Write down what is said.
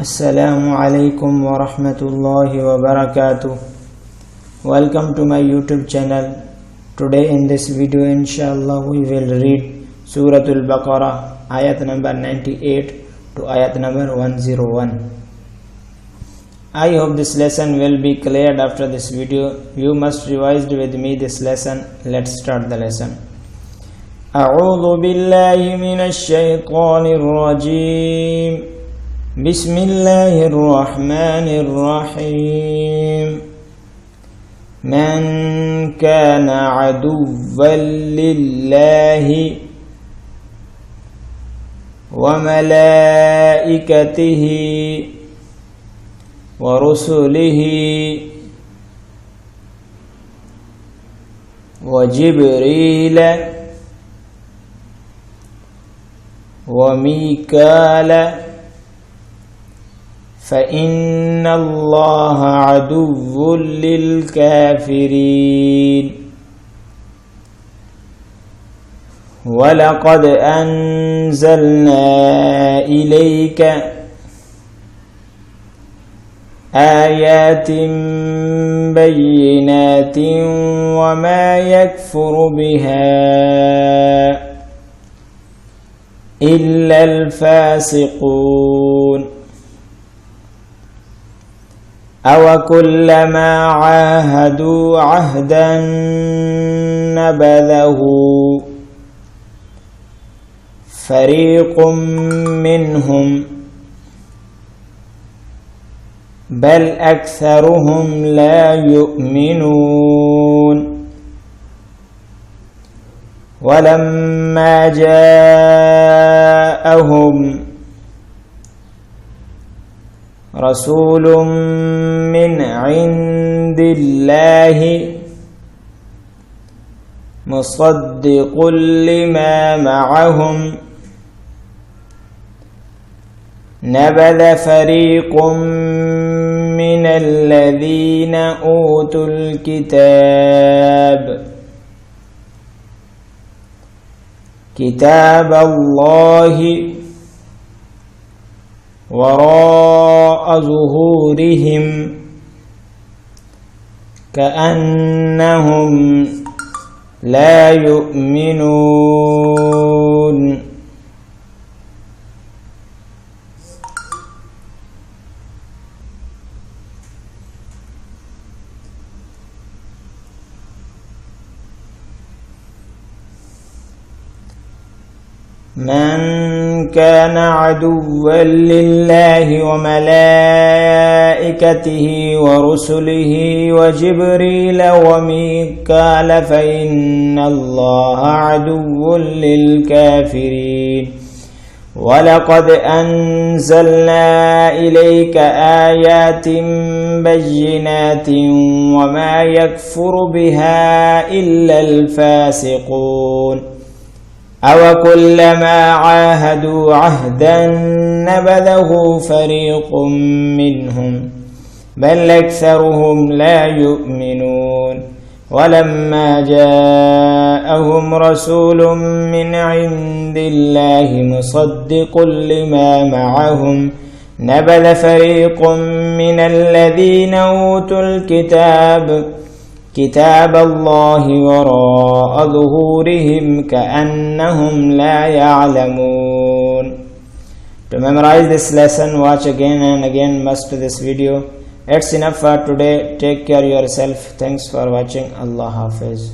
Assalamu alaikum wa rahmatullahi wa barakatuh. Welcome to my YouTube channel. Today in this video inshallah we will read Surah Al-Baqarah ayat number 98 to ayat number 101. I hope this lesson will be cleared after this video. You must revise with me this lesson. Let's start the lesson. أعوذ بالله من الشيطان الرجيم. بسم الله الرحمن الرحيم. من كان عدوا لله وملائكته ورسله وجبريل وميكال فإن الله عدو للكافرين. ولقد أنزلنا إليك آيات بينات وما يكفر بها إلا الفاسقون. أوكلما عاهدوا عهدا نبذه فريق منهم بل أكثرهم لا يؤمنون. ولما جاءهم رسول من عند الله مصدق لما معهم نبذ فريق من الذين أوتوا الكتاب كتاب الله وراء ظهورهم كأنهم لا يؤمنون. من كان عدوا لله وملائكته ورسله وجبريل وميكال فإن الله عدو للكافرين. ولقد أنزلنا إليك آيات بينات وما يكفر بها إلا الفاسقون. أوكلما عاهدوا عهدا نبذه فريق منهم بل أكثرهم لا يؤمنون. ولما جاءهم رسول من عند الله مصدق لما معهم نبذ فريق من الذين أوتوا الكتاب كتاب الله وراء ظهورهم كأنهم لا يعلمون. To memorize this lesson, watch again and again must this video. It's enough for today. Take care yourself. Thanks for watching. Allah Hafiz.